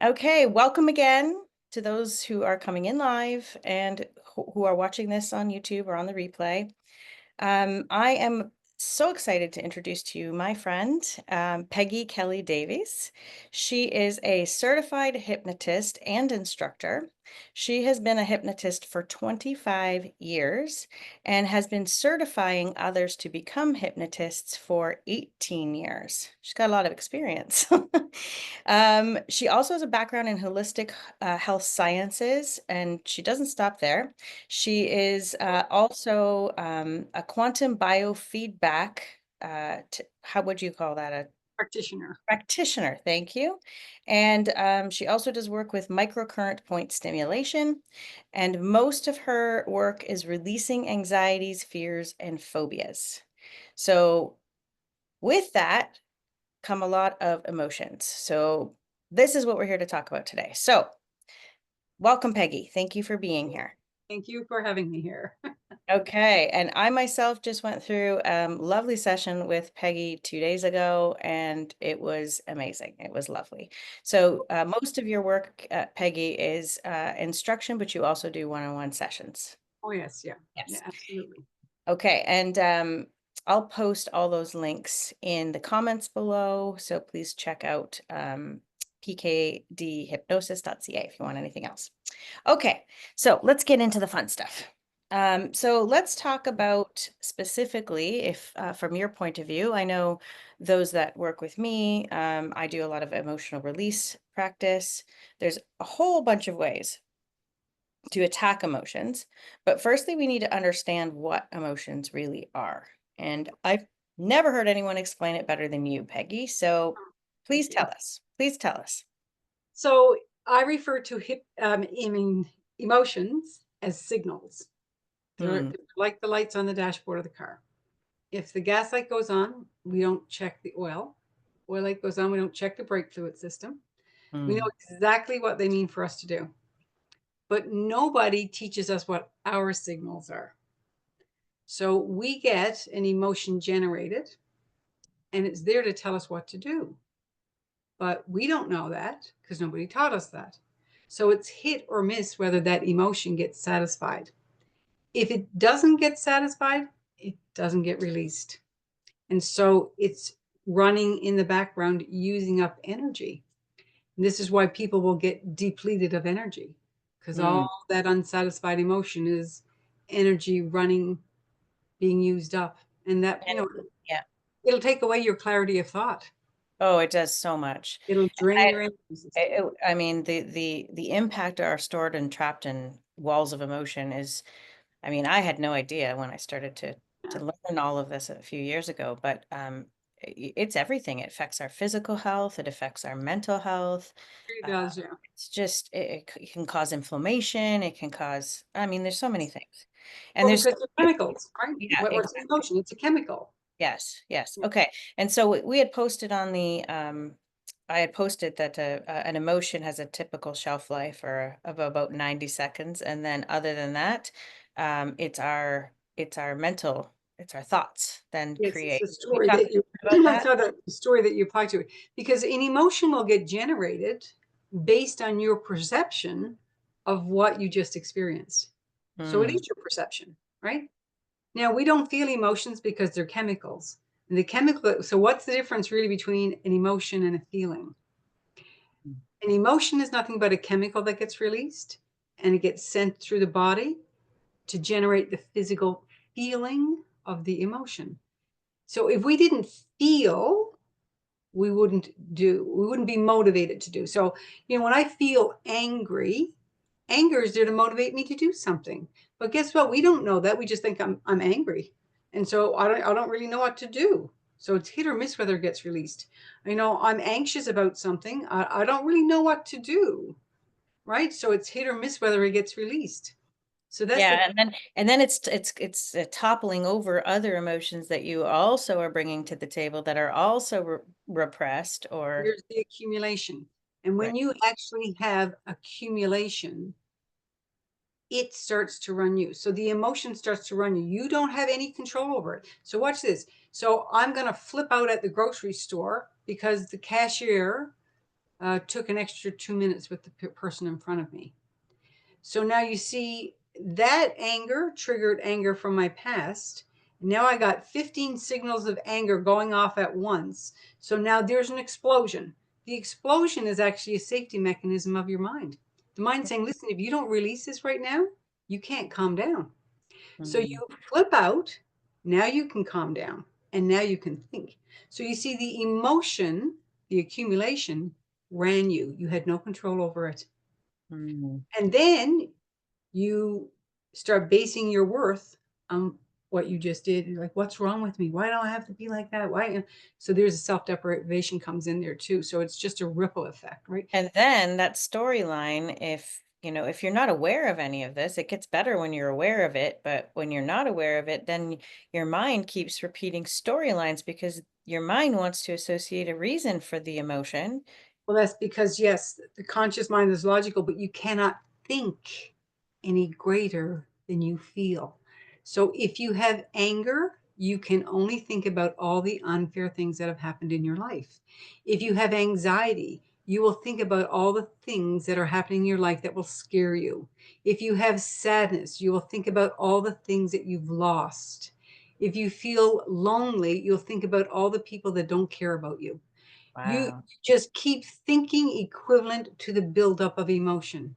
Okay, welcome again to those who are coming in live and who are watching this on YouTube or on the replay. I am so excited to introduce to you my friend, Peggy Kelly Davies. She is a certified hypnotist and instructor. She has been a hypnotist for 25 years and has been certifying others to become hypnotists for 18 years. She's got a lot of experience. She also has a background in holistic health sciences, and she doesn't stop there. She is also a quantum biofeedback, how would you call that? A Practitioner. practitioner, thank you. And she also does work with microcurrent point stimulation. And most of her work is releasing anxieties, fears, and phobias. So, with that come a lot of emotions. So, this is what we're here to talk about today. So, welcome, Peggy. Thank you for being here. Thank you for having me here. Okay, and I myself just went through a lovely session with Peggy 2 days ago, and it was amazing. It was lovely. So most of your work, Peggy, is instruction, but you also do one-on-one sessions. Oh, yes. Yeah. Yes. Yeah, absolutely. Okay, and I'll post all those links in the comments below. So please check out pkdhypnosis.ca if you want anything else. Okay, so let's get into the fun stuff. So let's talk about specifically, if from your point of view, I know those that work with me, I do a lot of emotional release practice. There's a whole bunch of ways to attack emotions. But firstly, we need to understand what emotions really are. And I've never heard anyone explain it better than you, Peggy. So Thank please you. tell us. Please tell us. So I refer to emotions as signals. They're Hmm. like the lights on the dashboard of the car. If the gas light goes on, we don't check the oil. Oil light goes on, we don't check the brake fluid system. We know Hmm. exactly what they mean for us to do. But nobody teaches us what our signals are. So we get an emotion generated, and it's there to tell us what to do. But we don't know that because nobody taught us that. So it's hit or miss whether that emotion gets satisfied. If it doesn't get satisfied, it doesn't get released. And so it's running in the background, using up energy. And this is why people will get depleted of energy, because Hmm. all that unsatisfied emotion is energy running, being used up. And that, And yeah. it'll take away your clarity of thought. Oh, it does so much. It'll drain I, your energy system. I mean, the impact are stored and trapped in walls of emotion is, I mean, I had no idea when I started to Yeah, learn all of this a few years ago, but it's everything. It affects our physical health, it affects our mental health. it Uh, does, yeah. it's just it can cause inflammation, it can cause, I mean, there's so many things. And Well, there's because they're chemicals, right? yeah, What's an emotion? It's a chemical. yes, yes. Yeah. Okay. And so we had posted on the I had posted that an emotion has a typical shelf life of about 90 seconds, and then other than that, it's our mental, it's our thoughts then Yes, it's create. the We story talk that you about I that. saw that the story that you apply to it. Because an emotion will get generated based on your perception of what you just experienced. So it Hmm. is your perception, right? Now we don't feel emotions because they're chemicals. And the chemical, so what's the difference really between an emotion and a feeling? An emotion is nothing but a chemical that gets released and it gets sent through the body to generate the physical feeling of the emotion. So if we didn't feel, we wouldn't be motivated to do. So, when I feel angry, anger is there to motivate me to do something. But guess what? We don't know that. We just think I'm angry. And so I don't really know what to do. So it's hit or miss whether it gets released. I'm anxious about something. I don't really know what to do. Right. So it's hit or miss whether it gets released. So that's the Yeah, and then it's toppling over other emotions that you also are bringing to the table that are also repressed or here's the accumulation. And right. when you actually have accumulation, it starts to run you. So the emotion starts to run you. You don't have any control over it. So watch this. So I'm going to flip out at the grocery store because the cashier took an extra 2 minutes with the person in front of me. So now you see that anger triggered anger from my past. Now I got 15 signals of anger going off at once. So now there's an explosion. The explosion is actually a safety mechanism of your mind. The mind saying, listen, if you don't release this right now, you can't calm down. So you Mm. flip out. Now you can calm down and now you can think. So you see the emotion, the accumulation ran you. You had no control over it. Mm. And then you start basing your worth on what you just did. You're like, what's wrong with me? Why do I have to be like that? Why? So there's a self-deprivation comes in there too. So it's just a ripple effect, right? And then that storyline, if if you're not aware of any of this, it gets better when you're aware of it. But when you're not aware of it, then your mind keeps repeating storylines because your mind wants to associate a reason for the emotion. Well, that's because, yes, the conscious mind is logical, but you cannot think any greater than you feel. So if you have anger, you can only think about all the unfair things that have happened in your life. If you have anxiety, you will think about all the things that are happening in your life that will scare you. If you have sadness, you will think about all the things that you've lost. If you feel lonely, you'll think about all the people that don't care about you. You Wow. just keep thinking equivalent to the buildup of emotion. And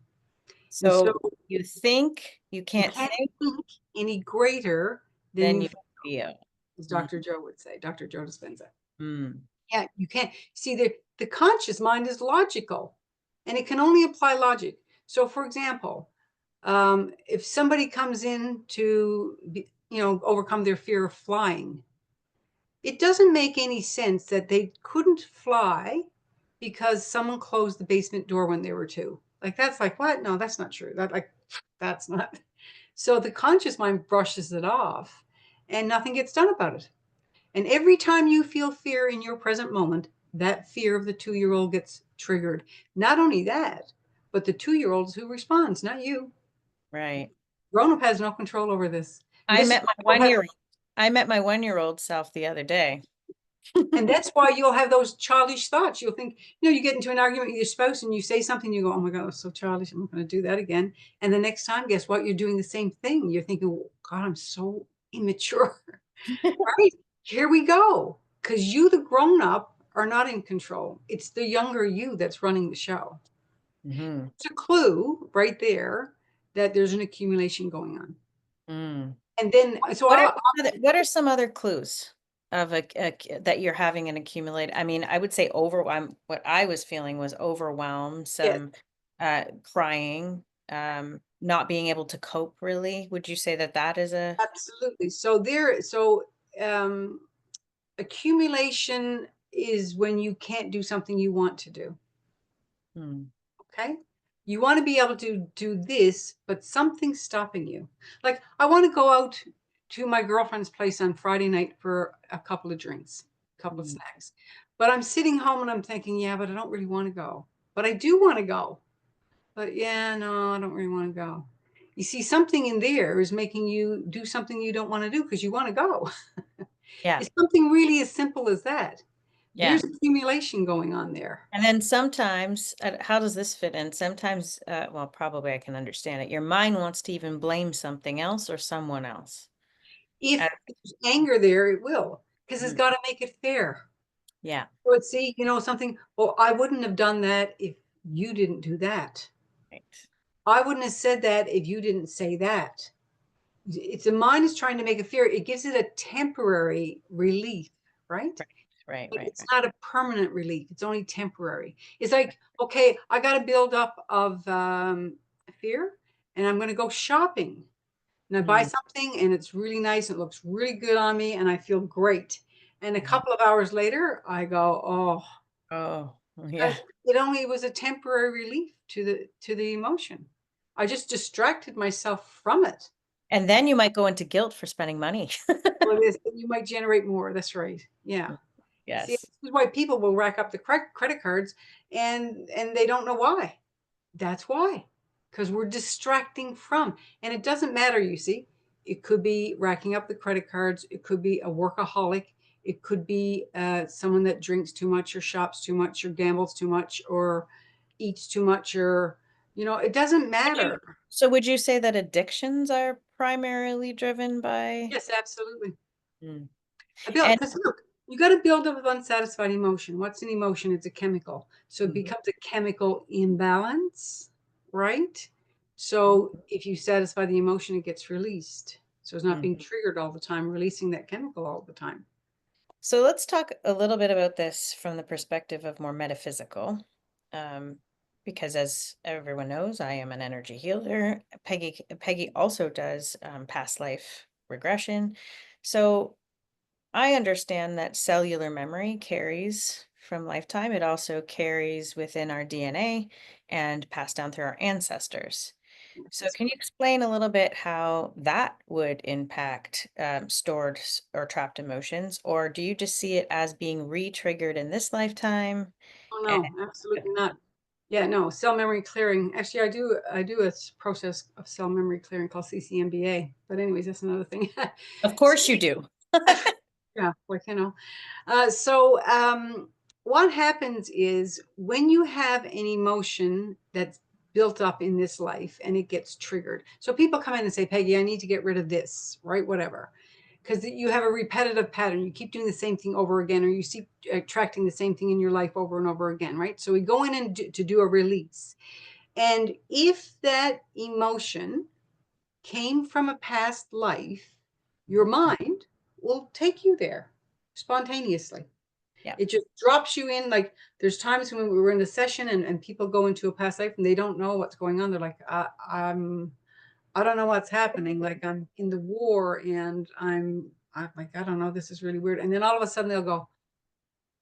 so So you think you you can't can't think, think any greater than then you you feel, feel. as Mm. Dr. Joe would say, Dr. Joe Dispenza. Mm. Yeah, you can't. See, the conscious mind is logical and it can only apply logic. So, for example, if somebody comes in to, overcome their fear of flying, it doesn't make any sense that they couldn't fly because someone closed the basement door when they were two. Like, that's like, what? No, that's not true. That's not. So the conscious mind brushes it off and nothing gets done about it. And every time you feel fear in your present moment, that fear of the 2-year-old gets triggered. Not only that, but the 2-year-old who responds, not you. Right. Grown up has no control over this. And I this is met my why you'll have 1 year old. I met my 1 year old self the other day. And that's why you'll have those childish thoughts. You'll think, you get into an argument with your spouse and you say something, you go, oh my God, that's so childish. I'm not going to do that again. And the next time, guess what? You're doing the same thing. You're thinking, oh, God, I'm so immature. Right? Here we go. Because you, the grown up, are not in control. It's the younger you that's running the show. Hmm. It's a clue right there that there's an accumulation going on. Mm. And then, so What are I'll, what are some other clues of that you're having an accumulate? I mean, I would say overwhelm. What I was feeling was overwhelm, yes, some crying, not being able to cope really. Would you say that that is a absolutely. Um, accumulation is when you can't do something you want to do. hmm. Okay. You want to be able to do this, but something's stopping you. Like, I want to go out to my girlfriend's place on Friday night for a couple of drinks, a couple of Hmm. snacks. But I'm sitting home and I'm thinking, yeah, but I don't really want to go. But I do want to go. But yeah, no, I don't really want to go. You see, something in there is making you do something you don't want to do because you want to go. Yeah, It's something really as simple as that. yeah. There's accumulation going on there. And then sometimes, how does this fit in? Sometimes, well, probably I can understand it. Your mind wants to even blame something else or someone else. Uh, If there's anger there, it will, because it's mm, got to make it fair. yeah, So it's, see, something, well, I wouldn't have done that if you didn't do that. right, I wouldn't have said that if you didn't say that. It's the mind is trying to make it fair. It gives it a temporary relief, right? right, right, But right, it's right. not a permanent relief. It's only temporary. It's like, okay, I got a buildup of fear and I'm going to go shopping. And I buy Mm, something and it's really nice. It looks really good on me and I feel great. And a mhm. couple of hours later, I go, oh, Oh, but yeah. it only was a temporary relief to the emotion. I just distracted myself from it. And then you might go into guilt for spending money. Well, it is, you might generate more. That's right. Yeah. See, Yes. this is why people will rack up the credit cards and they don't know why. That's why. Because we're distracting from. And it doesn't matter, you see. It could be racking up the credit cards. It could be a workaholic. It could be someone that drinks too much or shops too much or gambles too much or eats too much or, it doesn't matter. So would you say that addictions are primarily driven by? Yes, absolutely. Mm. And Because look, you got to build up with unsatisfied emotion. What's an emotion? It's a chemical. So it Mhm. becomes a chemical imbalance, right? So if you satisfy the emotion, it gets released. So it's not Mhm. being triggered all the time, releasing that chemical all the time. So let's talk a little bit about this from the perspective of more metaphysical. Um, because as everyone knows, I am an energy healer. Peggy also does past life regression. So I understand that cellular memory carries from lifetime. It also carries within our DNA and passed down through our ancestors. So That's can you correct. explain a little bit how that would impact stored or trapped emotions, or do you just see it as being re-triggered in this lifetime? Oh And no, absolutely not. Yeah, no, cell memory clearing. Actually, I do a process of cell memory clearing called CCMBA. But anyways, that's another thing. of So course you do. yeah, so what happens is when you have an emotion that's built up in this life and it gets triggered. So people come in and say, Peggy, I need to get rid of this, right? Whatever. Because you have a repetitive pattern. You keep doing the same thing over again, or you keep attracting the same thing in your life over and over again, right? So we go in and to do a release. And if that emotion came from a past life, your mind will take you there spontaneously. Yeah. It just drops you in. Like there's times when we were in a session and people go into a past life and they don't know what's going on. They're like, I don't know what's happening. Like I'm in the war and I'm like, I don't know, this is really weird. And then all of a sudden they'll go,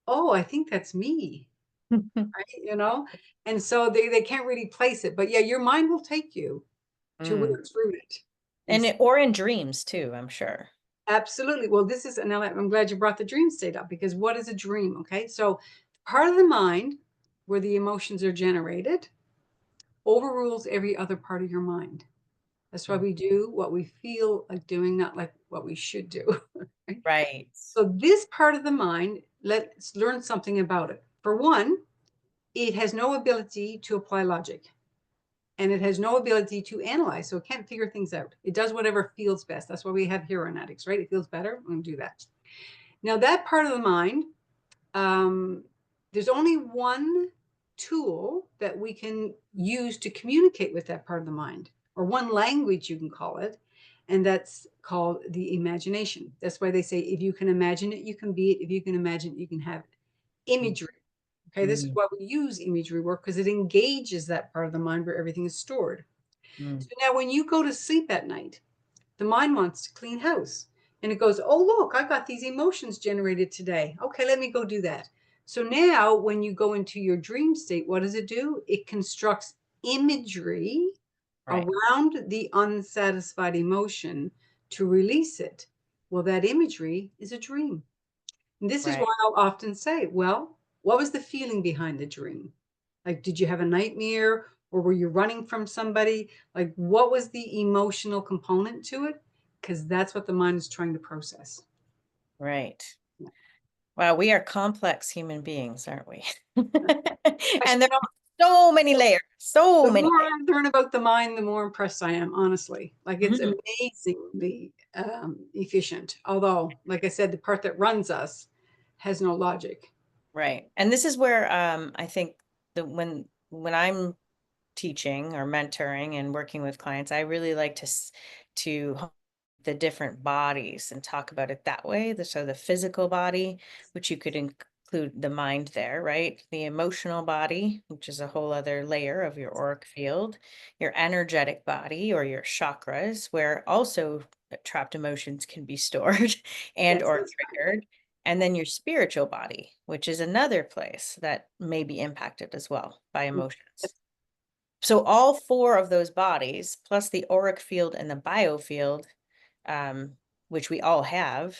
oh, I think that's me. Right. And so they can't really place it. But yeah, your mind will take you to where Mm. it's rooted. And Or in dreams too, I'm sure. absolutely. Well, this is, and now I'm glad you brought the dream state up because what is a dream? Okay. So part of the mind where the emotions are generated overrules every other part of your mind. That's why Mm. we do what we feel like doing, not like what we should do. Right? Right. So this part of the mind, let's learn something about it. For one, it has no ability to apply logic and it has no ability to analyze. So it can't figure things out. It does whatever feels best. That's why we have heroin addicts, right? It feels better. I'm going to do that. Now, that part of the mind, um, there's only one tool that we can use to communicate with that part of the mind, or one language, you can call it, and that's called the imagination. That's why they say if you can imagine it, you can be it. If you can imagine it, you can have it. Mm. Imagery. Okay, this is Mm. why we use imagery work because it engages that part of the mind where everything is stored. Mm. So now, when you go to sleep at night, the mind wants to clean house. And it goes, oh, look, I got these emotions generated today. Okay, let me go do that. So now when you go into your dream state, what does it do? It constructs imagery Right. around the unsatisfied emotion to release it. Well, that imagery is a dream. And this is Right. why I'll often say, well, what was the feeling behind the dream? Like, did you have a nightmare or were you running from somebody? Like, what was the emotional component to it? Because that's what the mind is trying to process. Right. Yeah. Wow, we are complex human beings, aren't we? And Actually, there are so many layers, so the many more layers. I learn about the mind, the more impressed I am, honestly. Like, it's Mhm. amazingly efficient. Although, like I said, the part that runs us has no logic. Right. And this is where I think when I'm teaching or mentoring and working with clients, I really like to the different bodies and talk about it that way. So the physical body, which you could include the mind there, right? The emotional body, which is a whole other layer of your auric field, your energetic body or your chakras, where also trapped emotions can be stored and Yes, or that's right. triggered. And then your spiritual body, which is another place that may be impacted as well by emotions. So all four of those bodies, plus the auric field and the biofield, um, which we all have,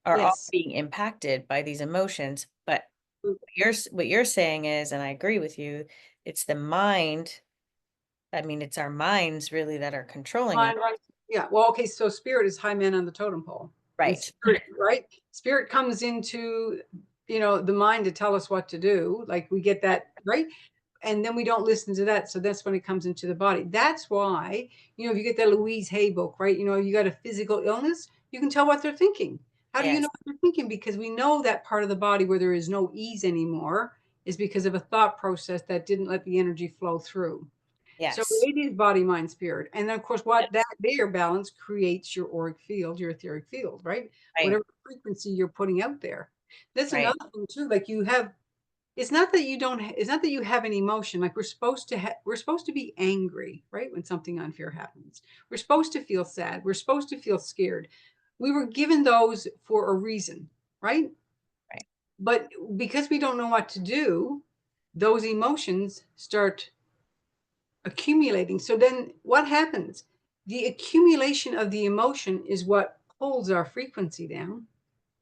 are all Yes. being impacted by these emotions. But what you're saying is, and I agree with you, it's the mind. I mean, it's our minds really that are controlling us. Mind runs. Yeah. Well, okay. So spirit is high man on the totem pole. And Right. spirit, right? Spirit comes into, the mind to tell us what to do. Like we get that, right? And then we don't listen to that. So that's when it comes into the body. That's why, if you get that Louise Hay book, right? You got a physical illness, you can tell what they're thinking. How do you know Yes. what they're thinking? Because we know that part of the body where there is no ease anymore is because of a thought process that didn't let the energy flow through. So Yes. it is body, mind, spirit. And then of course, what that Yes. their balance creates your auric field, your etheric field, right? Right. Whatever frequency you're putting out there. That's Right. another thing too. Like you have, it's not that you don't, it's not that you have an emotion. Like we're supposed to be angry, right? When something unfair happens, we're supposed to feel sad. We're supposed to feel scared. We were given those for a reason, right? Right. But because we don't know what to do, those emotions start accumulating. So then what happens? The accumulation of the emotion is what pulls our frequency down.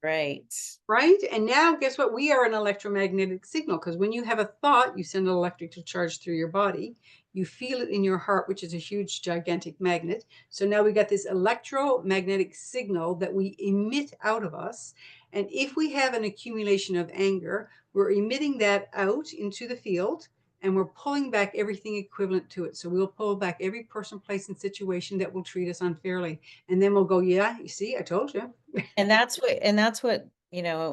Right. Right? And now, guess what? We are an electromagnetic signal because when you have a thought, you send an electrical charge through your body. You feel it in your heart, which is a huge, gigantic magnet. So now we got this electromagnetic signal that we emit out of us. And if we have an accumulation of anger, we're emitting that out into the field and we're pulling back everything equivalent to it. So we'll pull back every person, place, and situation that will treat us unfairly. And then we'll go, yeah, you see, I told you. And that's what,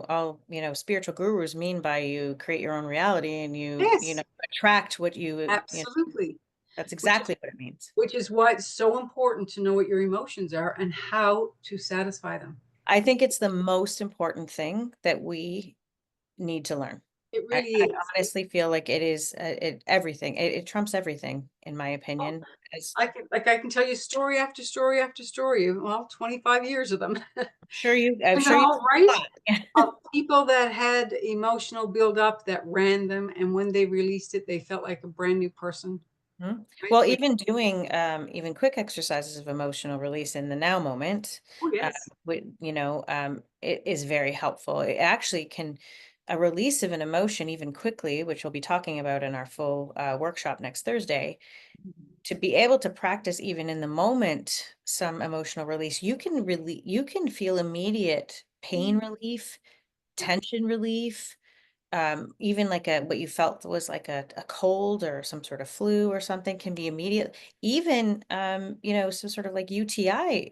all, spiritual gurus mean by you create your own reality and Yes, attract what absolutely. that's Which is exactly what it means. which is why it's so important to know what your emotions are and how to satisfy them. I think it's the most important thing that we need to learn. It I, really I is. honestly feel like it is everything. It trumps everything, in my Oh, opinion. As I can tell you story after story after story. Well, 25 years of them. I'm sure you Right? thought. People that had emotional buildup that ran them, and when they released it, they felt like a brand new person. Mhm. Right? Well, even doing even quick exercises of emotional release in the now moment, Oh yes. it is very helpful. It actually can a release of an emotion even quickly, which we'll be talking about in our full workshop next Thursday. To be able to practice even in the moment some emotional release, you can feel immediate pain relief, Yeah. tension relief, even like what you felt was like a cold or some sort of flu or something can be immediate. Even some sort of like UTI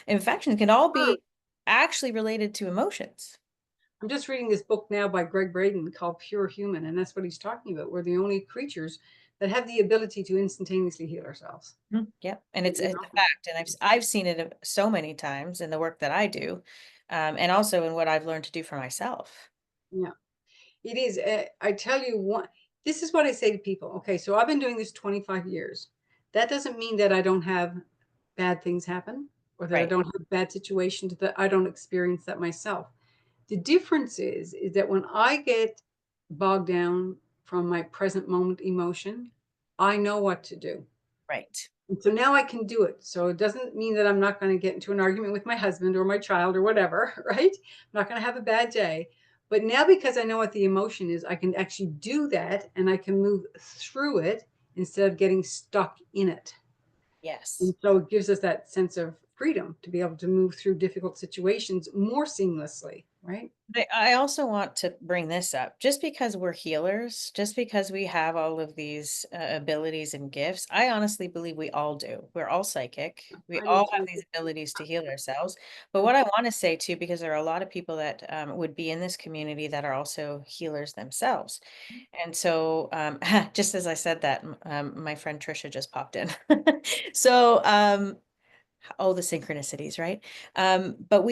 infection can all Sure. be actually related to emotions. I'm just reading this book now by Greg Braden called Pure Human, and that's what he's talking about. We're the only creatures that have the ability to instantaneously heal ourselves. Mhm. Yep, and it's You a know? fact, and I've seen it so many times in the work that I do, and also in what I've learned to do for myself. Yeah. It is. I tell you what, this is what I say to people. Okay, so I've been doing this 25 years. That doesn't mean that I don't have bad things happen or that I Right, don't have bad situations, that I don't experience that myself. The difference is that when I get bogged down from my present moment emotion, I know what to do. right. And so now I can do it. So it doesn't mean that I'm not going to get into an argument with my husband or my child or whatever, right? I'm not going to have a bad day. But now because I know what the emotion is, I can actually do that and I can move through it instead of getting stuck in it. And Yes. so it gives us that sense of freedom to be able to move through difficult situations more seamlessly, right? But I also want to bring this up. Just because we're healers, just because we have all of these abilities and gifts, I honestly believe we all do. We're all psychic. We I do all have too. these abilities to heal ourselves. But what I want to say too, because there are a lot of people that would be in this community that are also healers themselves. And so, just as I said that, my friend Trisha just popped in. So, oh, the synchronicities, right? But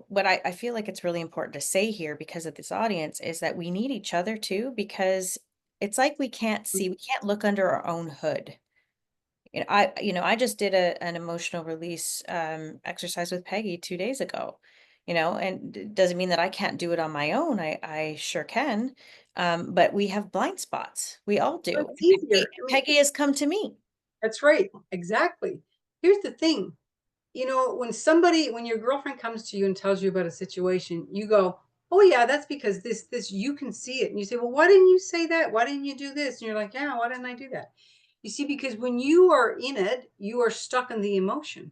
what I feel like it's really important to say here because of this audience is that we need each other too, because it's like we can't look under our own hood. I just did an emotional release exercise with Peggy 2 days ago, and it doesn't mean that I can't do it on my own. I sure can. But we have blind spots. We all So do. it's Peggy, easier. I mean, Peggy has come to me. that's right. Exactly. Here's the thing. When your girlfriend comes to you and tells you about a situation, you go, oh yeah, that's because this, you can see it. And you say, well, why didn't you say that? Why didn't you do this? And you're like, yeah, why didn't I do that? You see, because when you are in it, you are stuck in the emotion.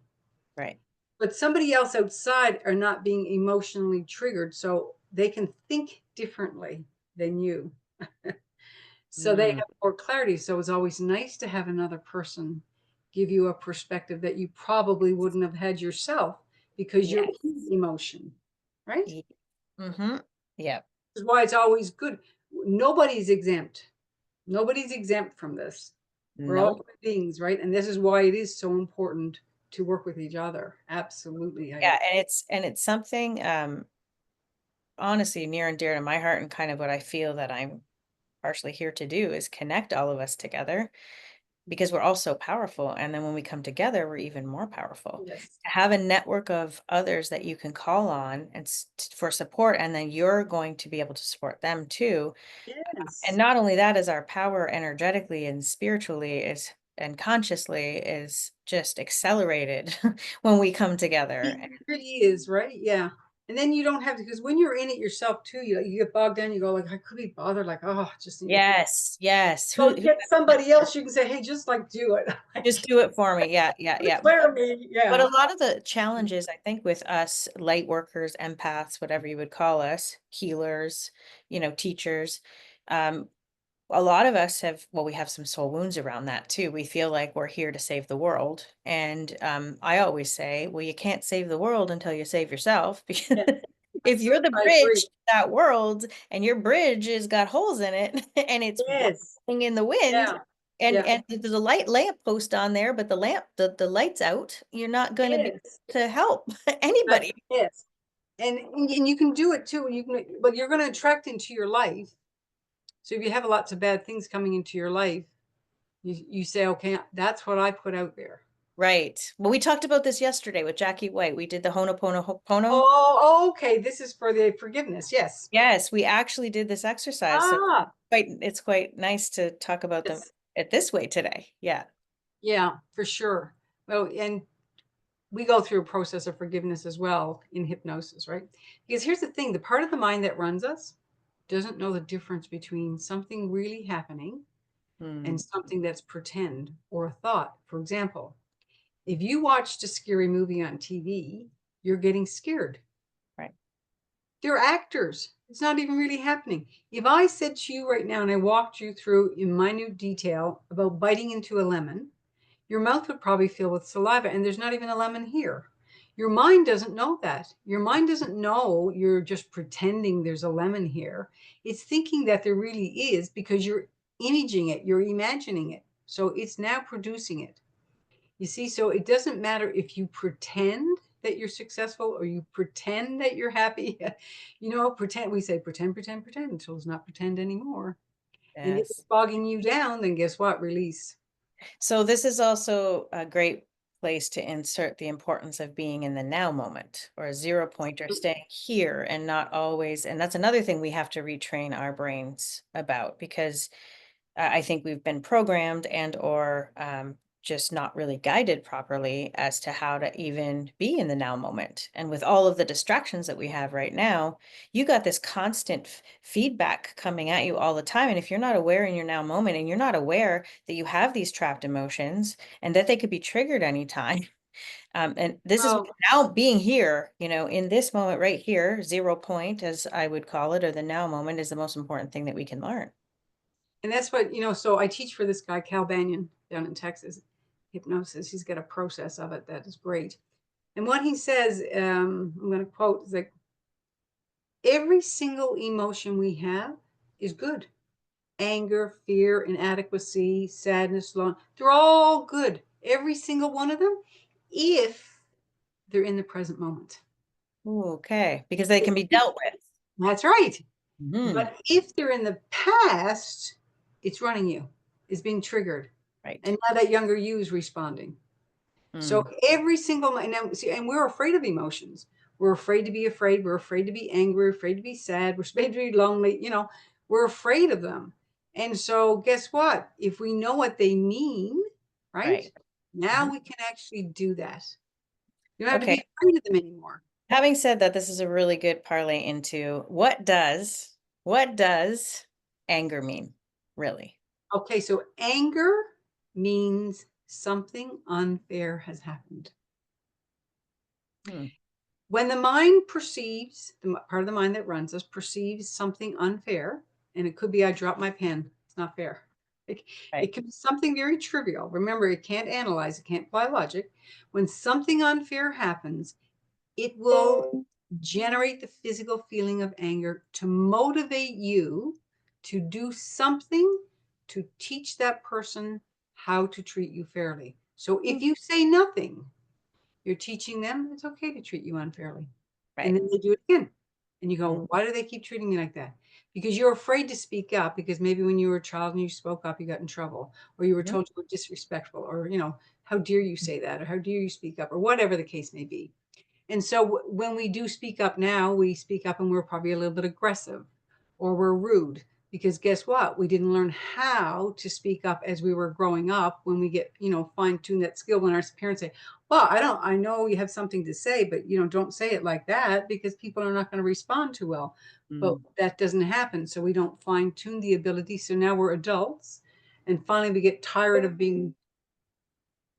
Right. but somebody else outside are not being emotionally triggered, so they can think differently than you. So they Mm, have more clarity. So it's always nice to have another person give you a perspective that you probably wouldn't have had yourself because you're yes. in emotion, right? Mm-hmm. Yep. This is why it's always good. Nobody's exempt. Nobody's exempt from this. We're all Nope. human beings, right? And this is why it is so important to work with each other. Absolutely. I Yeah, agree. and it's something honestly near and dear to my heart, and kind of what I feel that I'm partially here to do is connect all of us together because we're all so powerful. And then when we come together, we're even more powerful. Yes. To have a network of others that you can call on and for support, and then you're going to be able to support them too. And Yes. not only that, is our power energetically and spiritually is and consciously is just accelerated when we come together. It really is, right? Yeah. And then you don't have to, because when you're in it yourself too, you get bogged down, you go like, I could be bothered, like, oh, I just need to feel. Yes, yes. So you get somebody else, you can say, hey, just like do it. Just do it for me. Yeah, yeah, yeah. Clear me. But a Yeah. lot of the challenges, I think, with us light workers, empaths, whatever you would call us, healers, teachers, um, a lot of us have, well, we have some soul wounds around that too. We feel like we're here to save the world. And I always say, well, you can't save the world until you save yourself. Because Yeah. if you're the I bridge agree. to that world and your bridge has got holes in it and it's Yes. blowing in the wind, Yeah. and Yeah. there's a lamp post on there, but the light's out, you're not going to be Yes. to help anybody. Yes. And you can do it too. You can, but you're going to attract into your life. So if you have lots of bad things coming into your life, you say, okay, that's what I put out there. Right. Well, we talked about this yesterday with Jackie White. We did the Ho'oponopono. Oh, okay. This is for the forgiveness. Yes. Yes, we actually did this exercise. So Ah, it's quite nice to talk about them yes. it this way today. Yeah. Yeah, for sure. Well, and we go through a process of forgiveness as well in hypnosis, right? Because here's the thing, the part of the mind that runs us doesn't know the difference between something really happening and Hmm. something that's pretend or a thought. For example, if you watched a scary movie on TV, you're getting scared. Right. They're actors. It's not even really happening. If I said to you right now and I walked you through in minute detail about biting into a lemon, your mouth would probably fill with saliva, and there's not even a lemon here. Your mind doesn't know that. Your mind doesn't know you're just pretending there's a lemon here. It's thinking that there really is because you're imaging it, you're imagining it. So it's now producing it. You see, so it doesn't matter if you pretend that you're successful or you pretend that you're happy. Pretend, we say pretend, pretend, pretend until it's not pretend anymore. And if it's Yes. bogging you down, then guess what? Release. So this is also a great place to insert the importance of being in the now moment, or a zero point, or staying here and not always. And that's another thing we have to retrain our brains about, because I think we've been programmed and or just not really guided properly as to how to even be in the now moment. And with all of the distractions that we have right now, you got this constant feedback coming at you all the time. And if you're not aware in your now moment, and you're not aware that you have these trapped emotions and that they could be triggered anytime, and this is Oh, now being here, in this moment right here, zero point, as I would call it, or the now moment, is the most important thing that we can learn. and that's what, so I teach for this guy, Cal Banyan, down in Texas, hypnosis. He's got a process of it that is great. And what he says, I'm going to quote, is like, every single emotion we have is good. Anger, fear, inadequacy, sadness, longing, they're all good. Every single one of them, if they're in the present moment. Ooh, okay, because they can be dealt with. That's right. Mhm. But if they're in the past, it's running you, it's being triggered. Right. And now that younger you is responding. So Mm, every single, and we're afraid of emotions. We're afraid to be afraid. We're afraid to be angry. We're afraid to be sad. We're afraid to be lonely. We're afraid of them. And so guess what? If we know what they mean, right? right. Now Mhm. we can actually do that. You don't have to Okay. be afraid of them anymore. Having said that, this is a really good parlay into what does anger mean, really? Okay, so anger means something unfair has happened. Hmm. When the mind perceives, the part of the mind that runs us perceives something unfair, and it could be I dropped my pen, it's not fair. It, Right. it could be something very trivial. Remember, it can't analyze, it can't apply logic. When something unfair happens, it will generate the physical feeling of anger to motivate you to do something to teach that person how to treat you fairly. So if Mm. you say nothing, you're teaching them it's okay to treat you unfairly. And Right. then they do it again. And you Mm. go, why do they keep treating me like that? Because you're afraid to speak up because maybe when you were a child and you spoke up, you got in trouble, or you were Mhm. told you were disrespectful, or, how dare you say that, or how dare you speak up, or whatever the case may be. And so when we do speak up now, we speak up and we're probably a little bit aggressive or we're rude because guess what? We didn't learn how to speak up as we were growing up when we get, fine tune that skill when our parents say, well, I know you have something to say, but don't say it like that because people are not going to respond too well. But Mm. that doesn't happen. So we don't fine tune the ability. So now we're adults and finally we get tired of being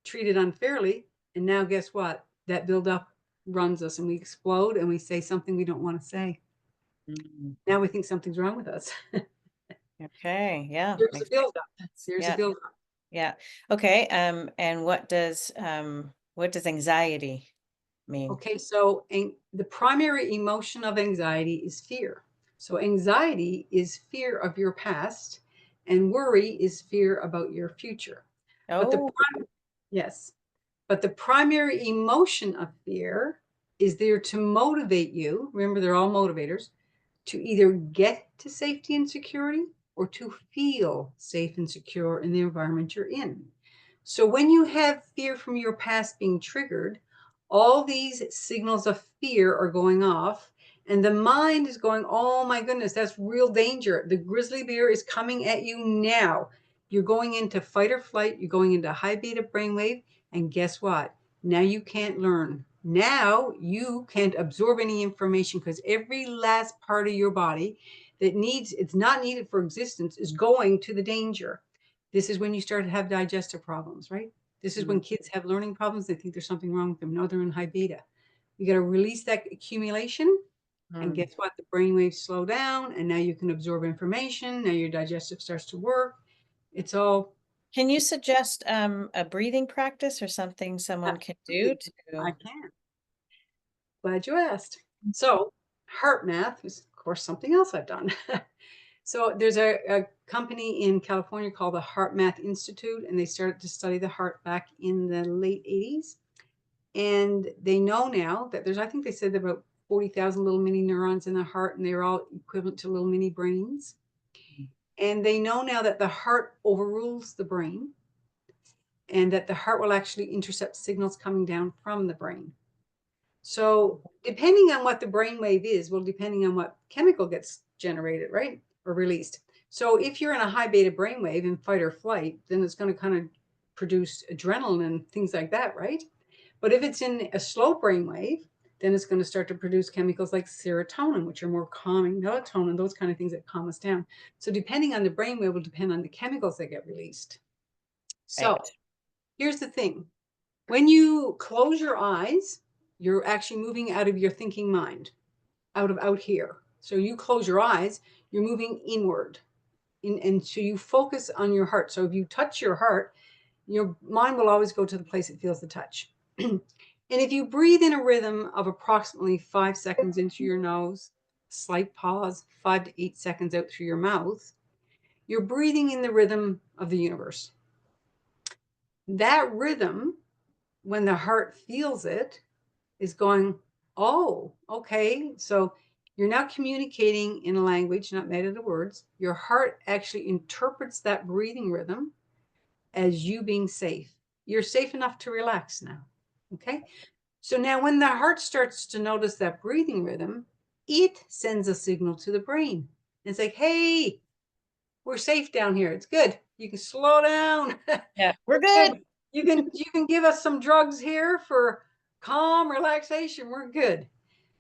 treated unfairly. And now guess what? That buildup runs us and we explode and we say something we don't want to say. Mm. Now we think something's wrong with us. Okay. Yeah. There's a Makes buildup. sense. There's a Yeah. buildup. Yeah. Okay. And what does anxiety mean? Okay, so the primary emotion of anxiety is fear. So anxiety is fear of your past, and worry is fear about your future. But the Oh. yes, but the primary emotion of fear is there to motivate you. Remember, they're all motivators to either get to safety and security or to feel safe and secure in the environment you're in. So when you have fear from your past being triggered, all these signals of fear are going off. And the mind is going, oh my goodness, that's real danger. The grizzly bear is coming at you now. You're going into fight or flight. You're going into high beta brainwave. And guess what? Now you can't learn. Now you can't absorb any information because every last part of your body it's not needed for existence is going to the danger. This is when you start to have digestive problems, right? This is when Mm. kids have learning problems. They think there's something wrong with them. No, they're in high beta. You got to release that accumulation. And Mm. guess what? The brain waves slow down and now you can absorb information. Now your digestive starts to work. It's all Can you suggest a breathing practice or something someone can do absolutely. I to? can. Glad you asked. So, heart math is, of course, something else I've done. So, there's a company in California called the Heart Math Institute, and they started to study the heart back in the late 80s. And they know now that I think they said about 40,000 little mini neurons in the heart, and they're all equivalent to little mini brains. And they know now that the heart overrules the brain, and that the heart will actually intercept signals coming down from the brain. So depending on what the brainwave is, well, depending on what chemical gets generated, right, or released. So if you're in a high beta brainwave in fight or flight, then it's going to kind of produce adrenaline and things like that, right? But if it's in a slow brainwave, then it's going to start to produce chemicals like serotonin, which are more calming, melatonin, those kind of things that calm us down. So depending on the brainwave will depend on the chemicals that get released. So Right. here's the thing. When you close your eyes, you're actually moving out of your thinking mind, out here. So you close your eyes, you're moving inward. And so you focus on your heart. So if you touch your heart, your mind will always go to the place it feels the touch. And if you breathe in a rhythm of approximately 5 seconds into your nose, slight pause, 5 to 8 seconds out through your mouth, you're breathing in the rhythm of the universe. That rhythm, when the heart feels it, is going, oh, okay. So you're now communicating in a language not made out of words. Your heart actually interprets that breathing rhythm as you being safe. You're safe enough to relax now. Okay. So now when the heart starts to notice that breathing rhythm, it sends a signal to the brain. It's like, hey, we're safe down here. It's good. You can slow down. Yeah. We're We're good. good. You can give us some drugs here for calm relaxation. We're good.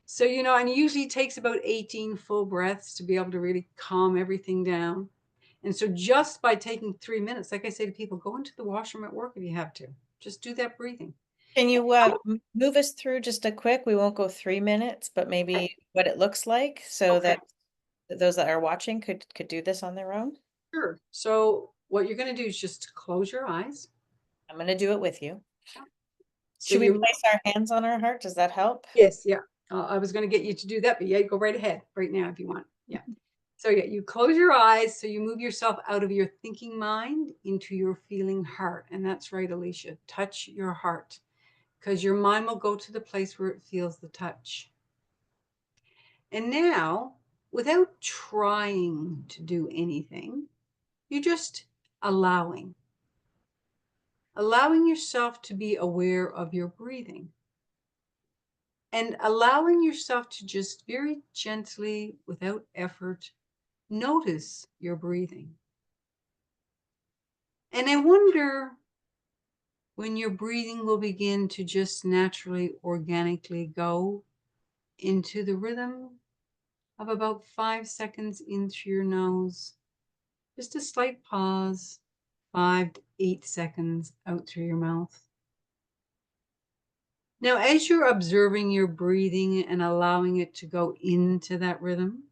So, and it usually takes about 18 full breaths to be able to really calm everything down. And so just by taking 3 minutes, like I say to people, go into the washroom at work if you have to. Just do that breathing. Can you move us through just a quick, we won't go 3 minutes, but maybe what it looks like so Okay, that those that are watching could do this on their own? sure. So what you're going to do is just close your eyes. I'm going to do it with you. So Should we you, place our hands on our heart? Does that help? yes, yeah. I was going to get you to do that, but yeah, go right ahead right now if you want. Yeah. So yeah, you close your eyes. So you move yourself out of your thinking mind into your feeling heart. And that's right, Alicia. Touch your heart because your mind will go to the place where it feels the touch. And now, without trying to do anything, you're just allowing. Allowing yourself to be aware of your breathing. And allowing yourself to just very gently, without effort, notice your breathing. And I wonder when your breathing will begin to just naturally, organically go into the rhythm of about 5 seconds in through your nose. Just a slight pause, 5 to 8 seconds out through your mouth. Now, as you're observing your breathing and allowing it to go into that rhythm,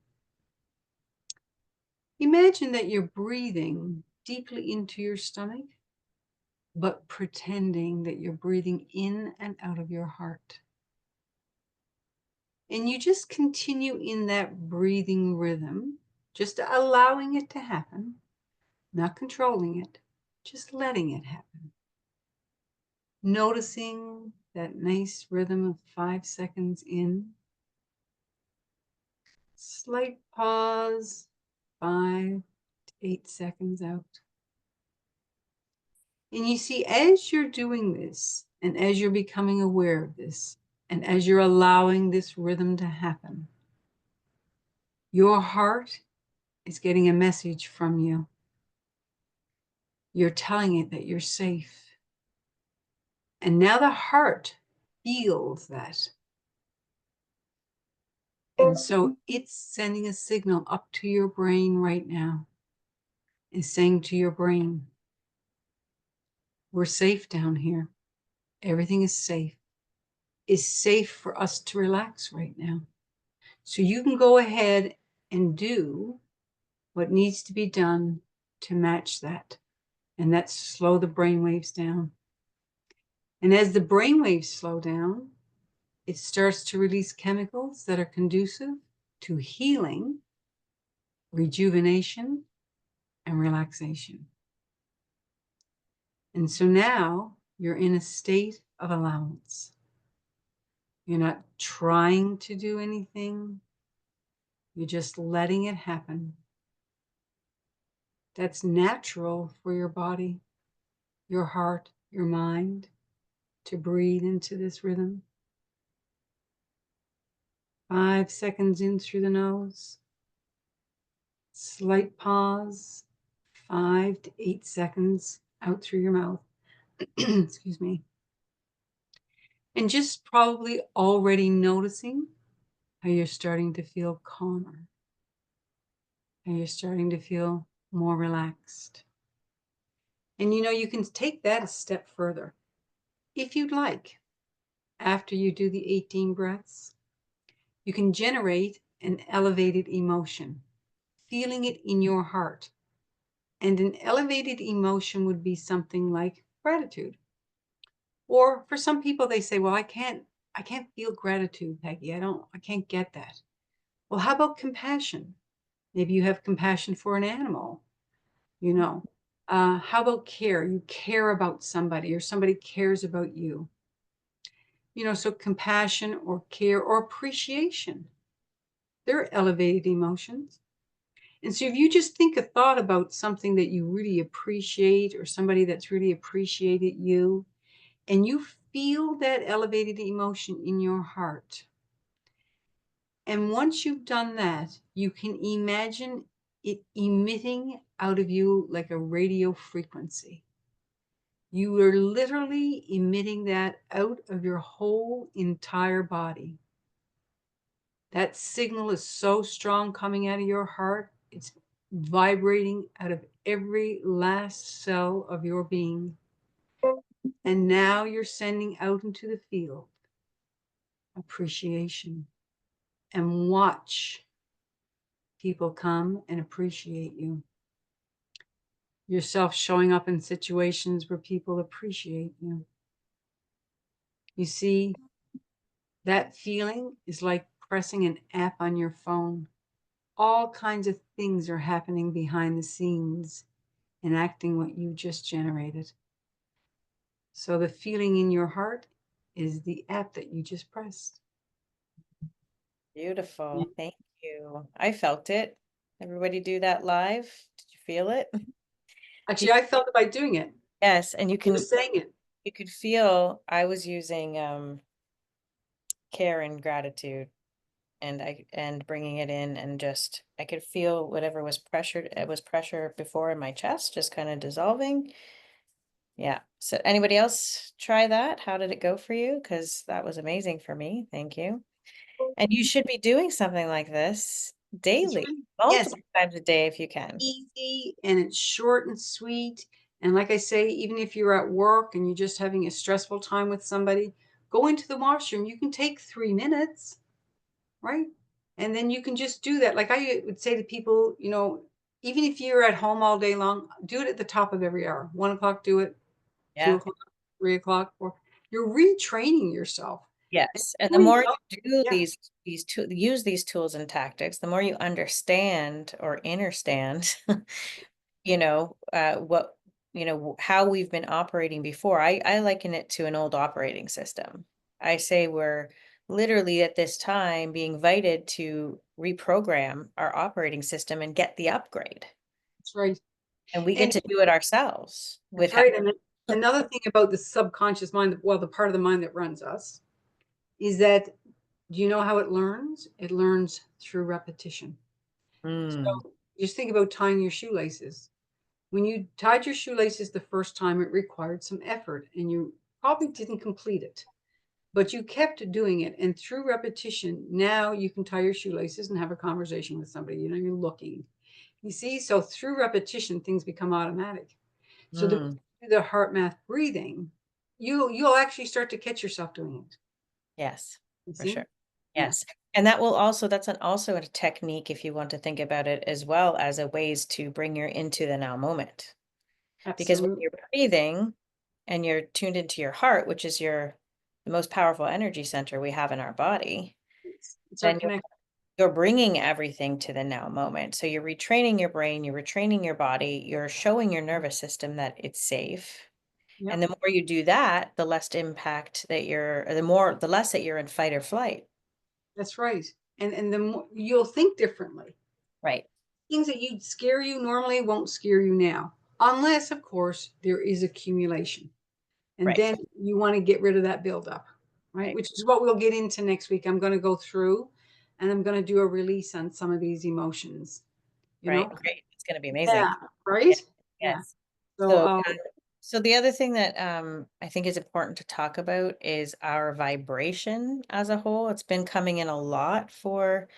imagine that you're breathing deeply into your stomach, but pretending that you're breathing in and out of your heart. And you just continue in that breathing rhythm, just allowing it to happen, not controlling it, just letting it happen. Noticing that nice rhythm of 5 seconds in, slight pause, 5 to 8 seconds out. And you see, as you're doing this, and as you're becoming aware of this, and as you're allowing this rhythm to happen, your heart is getting a message from you. You're telling it that you're safe. And now the heart feels that. And so it's sending a signal up to your brain right now. It's saying to your brain, we're safe down here. Everything is safe. It's safe for us to relax right now. So you can go ahead and do what needs to be done to match that. And that's slow the brain waves down. And as the brain waves slow down, it starts to release chemicals that are conducive to healing, rejuvenation, and relaxation. And so now you're in a state of allowance. You're not trying to do anything. You're just letting it happen. That's natural for your body, your heart, your mind to breathe into this rhythm. 5 seconds in through the nose. Slight pause. 5 to 8 seconds out through your mouth. Excuse me. And just probably already noticing how you're starting to feel calmer. How you're starting to feel more relaxed. And you can take that a step further. If you'd like, after you do the 18 breaths, you can generate an elevated emotion, feeling it in your heart. And an elevated emotion would be something like gratitude. Or for some people, they say, well, I can't feel gratitude, Peggy. I can't get that. Well, how about compassion? Maybe you have compassion for an animal, you know. How about care? You care about somebody or somebody cares about you. So compassion or care or appreciation, they're elevated emotions. And so if you just think a thought about something that you really appreciate or somebody that's really appreciated you, and you feel that elevated emotion in your heart. And once you've done that, you can imagine it emitting out of you like a radio frequency. You are literally emitting that out of your whole entire body. That signal is so strong coming out of your heart. It's vibrating out of every last cell of your being. And now you're sending out into the field appreciation. And watch people come and appreciate you. Yourself showing up in situations where people appreciate you. You see, that feeling is like pressing an app on your phone. All kinds of things are happening behind the scenes, enacting what you just generated. So the feeling in your heart is the app that you just pressed. Beautiful. Thank you. I felt it. Everybody do that live. Did you feel it? Do Actually, you- I felt it by doing it. yes, and Just saying it. you could feel I was using care and gratitude and bringing it in, and just I could feel whatever was pressured, it was pressure before in my chest just kind of dissolving. Yeah. So anybody else try that? How did it go for you? Because that was amazing for me. Thank you. And you should be doing something like this It's daily, really, yes, multiple times a day if you can. easy and it's short and sweet. And like I say, even if you're at work and you're just having a stressful time with somebody, go into the washroom. You can take 3 minutes, right? And then you can just do that. Like I would say to people, even if you're at home all day long, do it at the top of every hour. 1 o'clock, do it. Two Yeah. o'clock, 3 o'clock, or you're retraining yourself. And Yes. And the before you more know, you do yeah, use these tools and tactics, the more you understand or understand, what, how we've been operating before. I liken it to an old operating system. I say we're literally at this time being invited to reprogram our operating system and get the upgrade. that's right. And we get And to do it ourselves with that's how, right. And another thing about the subconscious mind, well, the part of the mind that runs us, is that do you know how it learns? It learns through repetition. mm, So just think about tying your shoelaces. When you tied your shoelaces the first time, it required some effort and you probably didn't complete it, but you kept doing it. And through repetition, now you can tie your shoelaces and have a conversation with somebody. You're looking. You see, so through repetition, things become automatic. So mm. the heart math breathing, you'll actually start to catch yourself doing it. Yes, You for see? sure. Yeah, Yes. And that will also, also a technique if you want to think about it as well as a ways to bring you into the now moment. Because when absolutely. you're breathing and you're tuned into your heart, which is the most powerful energy center we have in our body, It's our then connection. you're bringing everything to the now moment. So you're retraining your brain, you're retraining your body, you're showing your nervous system that it's safe. And Yep, the more you do that, the less impact that or the less that you're in fight or flight. that's right. And the more you'll think differently. Right. Things that you'd scare you normally won't scare you now, unless, of course, there is accumulation. And Right. then you want to get rid of that buildup, right? Right. Which is what we'll get into next week. I'm going to go through and I'm going to do a release on some of these emotions, you Right. know? Great. It's going to be Yeah, amazing. right? Yeah. Yeah. Yes. So, So, so the other thing that I think is important to talk about is our vibration as a whole. It's been coming in a lot for,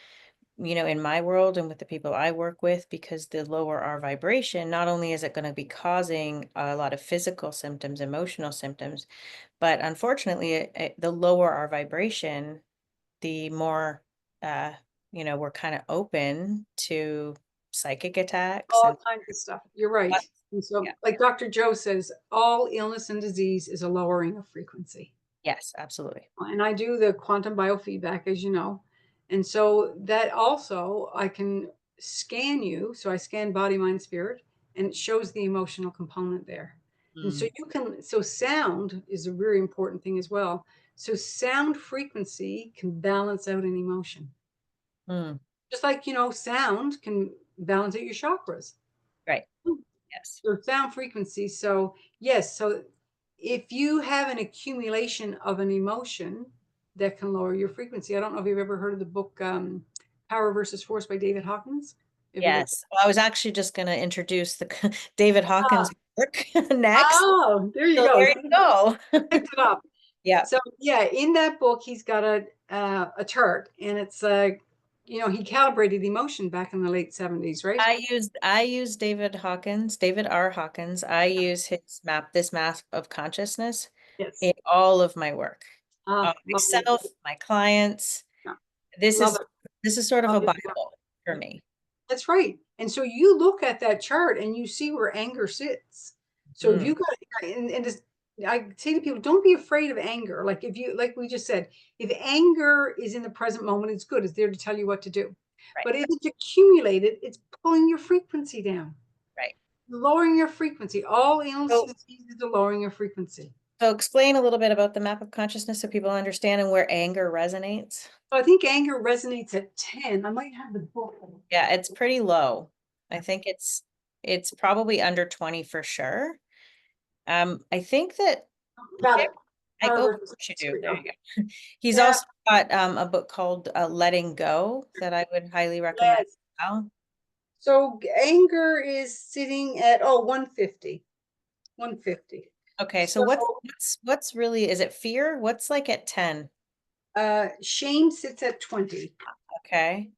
in my world and with the people I work with, because the lower our vibration, not only is it going to be causing a lot of physical symptoms, emotional symptoms, but unfortunately, the lower our vibration, the more, uh, we're kind of open to psychic attacks all and kinds of stuff. You're right. And yeah, so, like Dr. Joe says, all illness and disease is a lowering of frequency. yes, absolutely. And I do the quantum biofeedback, as you know. And so that also I can scan you. So I scan body, mind, spirit, and it shows the emotional component there. And so Mm, so sound is a very important thing as well. So sound frequency can balance out an emotion. mm, Just like, sound can balance out your chakras. right. Yes. So sound frequency. So yes, so if you have an accumulation of an emotion that can lower your frequency. I don't know if you've ever heard of the book Power versus Force by David Hawkins. Have you looked? Yes. Well, I was actually just going to introduce the David Ah, Hawkins work next. oh, there you So go. there So you go. picked it up. Yeah. So yeah, in that book, he's got a chart, and it's he calibrated emotion back in the late 70s, right? I use David R. Hawkins. I use this map of consciousness Yes. in all of my work. Lovely. Myself, my clients. Yeah, This love is it. this is sort of Love a it. Bible for me. That's right. And so you look at that chart and you see where anger sits. So if Mm, you got, and just, I say to people, don't be afraid of anger. Like if you, like we just said, if anger is in the present moment, it's good. It's there to tell you what to do. right, But if it's accumulated, it's pulling your frequency down, right. lowering your frequency. All illness So, is lowering your frequency. so explain a little bit about the map of consciousness so people understand and where anger resonates. So I think anger resonates at 10. I might have the book. Yeah, it's pretty low. I think it's probably under 20 for sure. I think that Got it. oh, Harvard. of course you do. Here we There go. you go. He's Yeah. also got a book called Letting Go that I would highly recommend as Yes. well. So anger is sitting at 150. 150. Okay, so So what's really, is it fear? What's like at 10? shame sits at 20. Okay.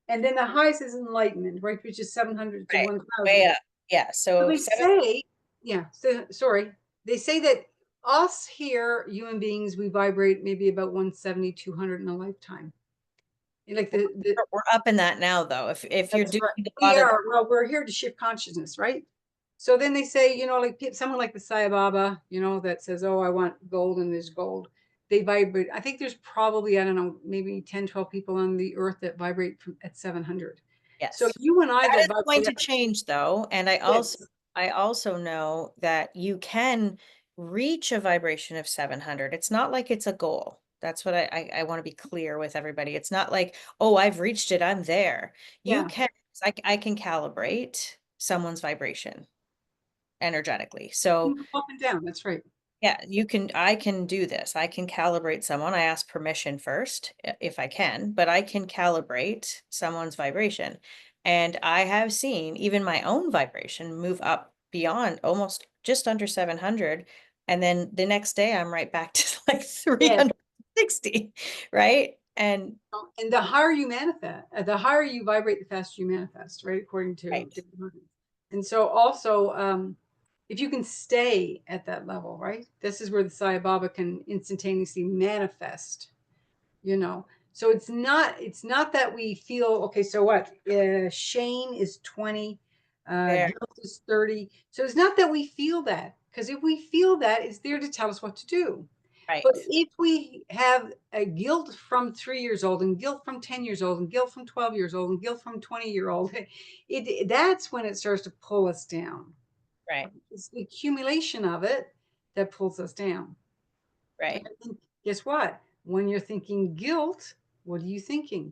And then the highest is enlightenment, right? Which is 700 to Right. Way 1000. up. Yeah. So So they seven, say, yeah, so, sorry. They say that us here, human beings, we vibrate maybe about 170, 200 in a lifetime. Like the we're up in that now though. If you're That's doing right. a We lot of, are. Well, we're here to shift consciousness, right? So then they say, like someone like the Sai Baba, that says, oh, I want gold and there's gold. They vibrate. I think there's probably, I don't know, maybe 10, 12 people on the earth that vibrate at 700. So yes. you and I That that is going vibrate to at, change though. And yes, I also know that you can reach a vibration of 700. It's not like it's a goal. That's what I want to be clear with everybody. It's not like, oh, I've reached it, I'm there. You yeah, can, I can calibrate someone's vibration energetically. So you go up and down. That's right. yeah, I can do this. I can calibrate someone. I ask permission first if I can, but I can calibrate someone's vibration. And I have seen even my own vibration move up beyond almost just under 700. And then the next day I'm right back to like Yes. 360, right? And And the higher you manifest, the higher you vibrate, the faster you manifest, right? According to right, different hormones. And so also, if you can stay at that level, right? This is where the Sai Baba can instantaneously manifest, you know. So it's not that we feel, okay, so what? Shame is 20, there, guilt is 30. So it's not that we feel that, because if we feel that, it's there to tell us what to do. But right, if we have a guilt from 3 years old and guilt from 10 years old and guilt from 12 years old and guilt from 20-year-old, that's when it starts to pull us down. right, It's the accumulation of it that pulls us down. right, And guess what? When you're thinking guilt, what are you thinking?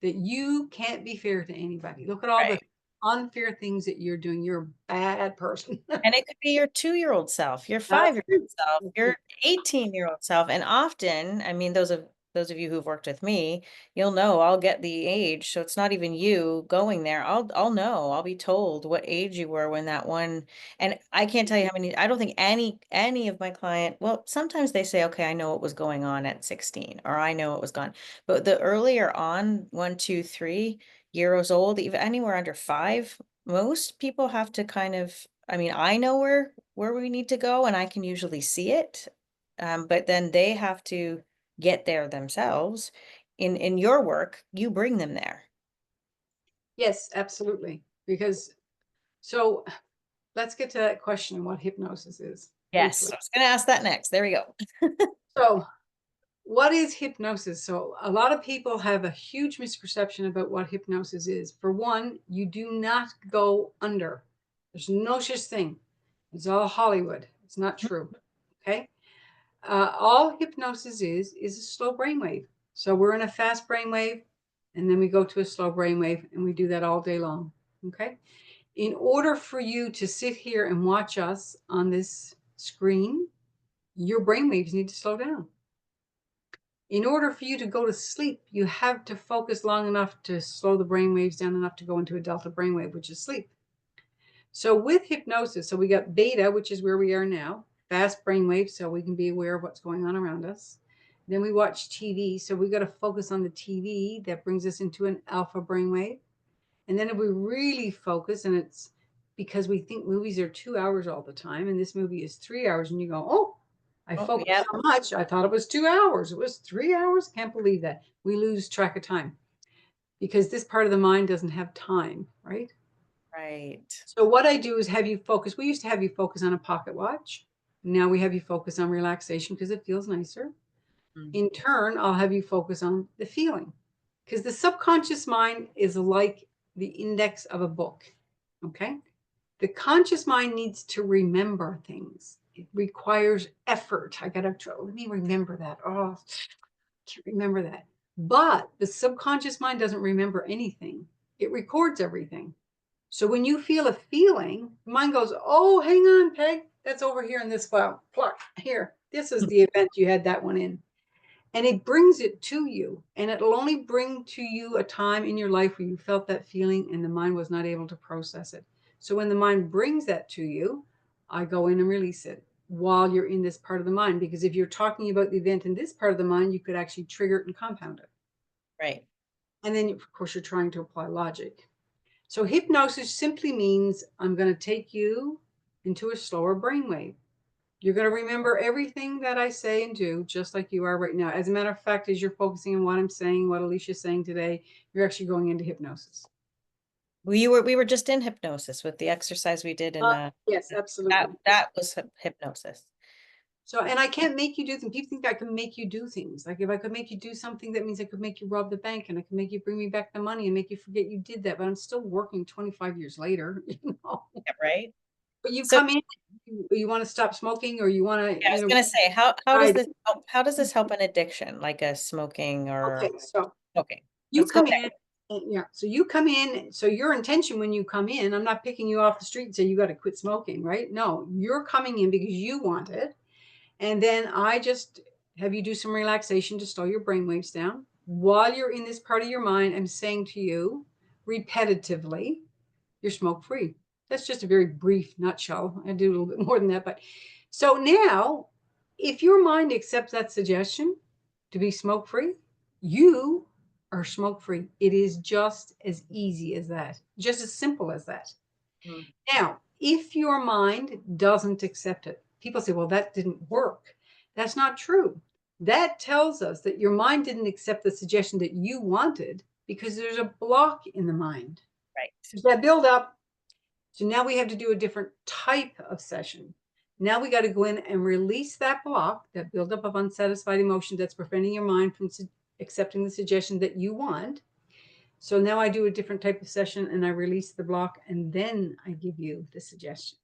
That you can't be fair to anybody. Look at all the right. unfair things that you're doing. You're a bad person. And it could be your 2-year-old self, your That's 5-year-old true. self, That's true. your 18-year-old self. And often, I mean, those of you who've worked with me, you'll know I'll get the age. So it's not even you going there. I'll know. I'll be told what age you were when that one. And I can't tell you how many, I don't think any of my client, well, sometimes they say, okay, I know what was going on at 16, or I know what was gone. But the earlier on, 1, 2, 3 years old, even anywhere under 5, most people have to kind of, I mean, I know where we need to go and I can usually see it. But then they have to get there themselves. In your work, you bring them there. Yes, absolutely. Because so let's get to that question, what hypnosis is Yes, briefly. I was gonna ask that next. There we go. So what is hypnosis? So a lot of people have a huge misperception about what hypnosis is. For one, you do not go under. There's no such thing. It's all Hollywood. It's not true. Okay. All hypnosis is a slow brainwave. So we're in a fast brainwave, and then we go to a slow brainwave, and we do that all day long. Okay. In order for you to sit here and watch us on this screen, your brainwaves need to slow down. In order for you to go to sleep, you have to focus long enough to slow the brain waves down enough to go into a delta brainwave, which is sleep. So with hypnosis, so we got beta, which is where we are now, fast brainwave, so we can be aware of what's going on around us. Then we watch TV. So we got to focus on the TV. That brings us into an alpha brainwave. And then if we really focus, and it's because we think movies are 2 hours all the time, and this movie is 3 hours, and you go, oh, I Oh, focused yeah. so much. I thought it was 2 hours. It was 3 hours. Can't believe that. We lose track of time because this part of the mind doesn't have time, right? Right. So what I do is have you focus. We used to have you focus on a pocket watch. Now we have you focus on relaxation because it feels nicer. Mm. In turn, I'll have you focus on the feeling because the subconscious mind is like the index of a book. Okay. The conscious mind needs to remember things. It requires effort. I got to let me remember that. Oh, I can't remember that. But the subconscious mind doesn't remember anything. It records everything. So when you feel a feeling, the mind goes, oh, hang on, Peg. That's over here in this file. Pluck here. This is the event you had that one in. And it brings it to you. And it'll only bring to you a time in your life where you felt that feeling and the mind was not able to process it. So when the mind brings that to you, I go in and release it while you're in this part of the mind. Because if you're talking about the event in this part of the mind, you could actually trigger it and compound it. Right. And then, of course, you're trying to apply logic. So hypnosis simply means I'm going to take you into a slower brainwave. You're going to remember everything that I say and do, just like you are right now. As a matter of fact, as you're focusing on what I'm saying, what Alicia's saying today, you're actually going into hypnosis. We were just in hypnosis with the exercise we did in Yes, absolutely. that was hypnosis. So, and I can't make you do things. People think I can make you do things. Like if I could make you do something, that means I could make you rob the bank and I can make you bring me back the money and make you forget you did that. But I'm still working 25 years later, you know. Yeah, right. But you So come in, you want to stop smoking or you want yeah, I to, was gonna say, how does right. this help? How does this help an addiction, like a smoking or Okay, so okay? you Let's go come there. in, yeah. So you come in. So your intention when you come in, I'm not picking you off the street and say you got to quit smoking, right? No, you're coming in because you want it, and then I just have you do some relaxation to slow your brain waves down. While you're in this part of your mind, I'm saying to you repetitively, you're smoke free. That's just a very brief nutshell. I do a little bit more than that, but so now, if your mind accepts that suggestion to be smoke free, you are smoke free. It is just as easy as that, just as simple as that. Mm. Now, if your mind doesn't accept it, people say, well, that didn't work. That's not true. That tells us that your mind didn't accept the suggestion that you wanted because there's a block in the mind. Right. There's that build up. So now we have to do a different type of session. Now we got to go in and release that block, that buildup of unsatisfied emotion that's preventing your mind from accepting the suggestion that you want. So now I do a different type of session and I release the block and then I give you the suggestion.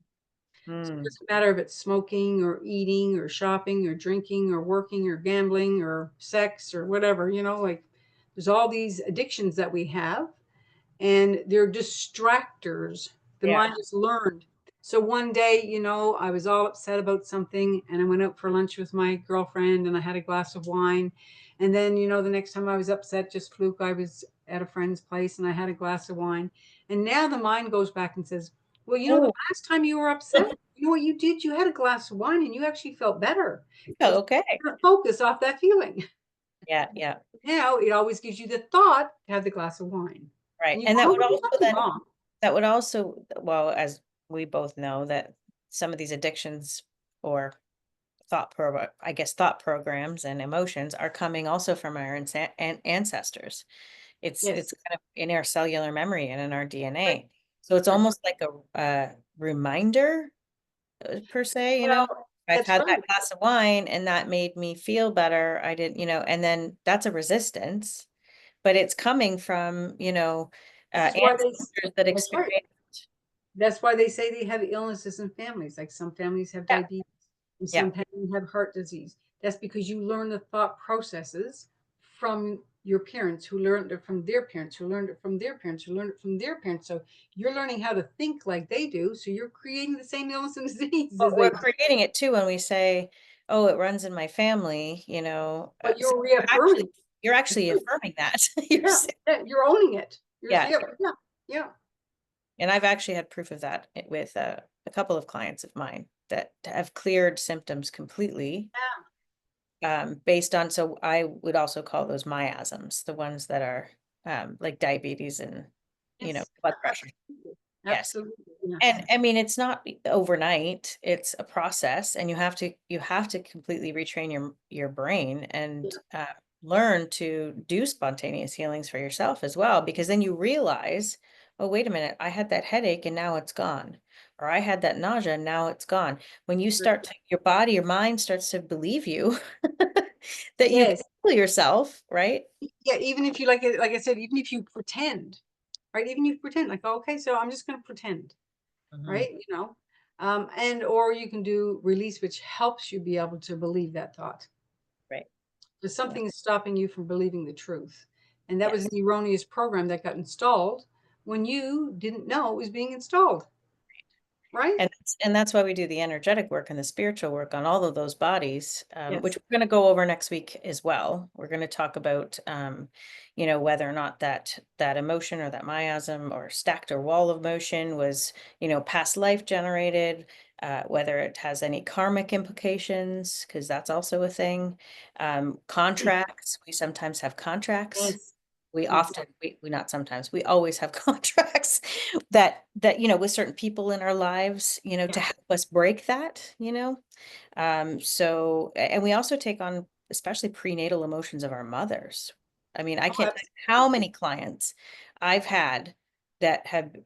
So it Mm. doesn't matter if it's smoking or eating or shopping or drinking or working or gambling or sex or whatever, you know, like there's all these addictions that we have and they're distractors. The Yeah. mind has learned. So one day, you know, I was all upset about something and I went out for lunch with my girlfriend and I had a glass of wine. And then, you know, the next time I was upset, just fluke, I was at a friend's place and I had a glass of wine. And now the mind goes back and says, well, you know, the Oh, last time you were upset, you know what you did? You had a glass of wine and you actually felt better. yeah, It's okay. focus off that feeling. Yeah, yeah. Now it always gives you the thought to have the glass of wine. Right. And you And go, that oh, would there's also nothing then wrong. that would also, well, as we both know, that some of these addictions or I guess thought programs and emotions are coming also from our ancestors. It's Yes. kind of in our cellular memory and in our Right. DNA. So it's Right. almost like a reminder per se, Well, I've that's had right. that glass of wine and that made me feel better. I didn't, and then that's a resistance, but it's coming from, This is why they, ancestors that that's right. experienced. That's why they say they have illnesses in families. Like some families have Yeah, diabetes and yeah. some families have heart disease. That's because you learn the thought processes from your parents who learned it from their parents, who learned it from their parents, who learned it from their parents. So you're learning how to think like they do. So you're creating the same illness and disease But as they we're do. creating it too when we say, "Oh, it runs in my family," But so you're reaffirming. you're actually affirming that. You're Yeah, saying, yeah, you're owning it. You're yeah, yeah, yeah, yeah. and I've actually had proof of that with a couple of clients of mine that have cleared symptoms completely. based on, so I would also call those miasms, the ones that are like diabetes and, Yes, blood pressure. absolutely. Yes. Absolutely, And yes. I mean, it's not overnight, it's a process, and you have to completely retrain your brain and Yeah, learn to do spontaneous healings for yourself as well, because then you realize, oh, wait a minute, I had that headache and now it's gone. Or I had that nausea and now it's gone. When you right. start to, your body, your mind starts to believe you that you can Yes. heal yourself, right? Yeah, even if you like I said, even if you pretend, right? Even if you pretend, like, "Oh, okay, so I'm just gonna pretend," Mhm. right? And or you can do release, which helps you be able to believe that thought. Right. Because Yeah. something is stopping you from believing the truth. And that was Yes. an erroneous program that got installed when you didn't know it was being installed, right? And that's why we do the energetic work and the spiritual work on all of those bodies, which Yes. we're going to go over next week as well. We're going to talk about, whether or not that emotion or that miasm or stacked or wall of motion was, past life generated, whether it has any karmic implications, because that's also a thing. Contracts, we sometimes have contracts. Yes. We Yes. often, we not sometimes, we always have contracts that with certain people in our lives, to Yeah. help us break that, and we also take on especially prenatal emotions of our mothers. I mean, I Oh, can't tell you how absolutely. many clients I've had that have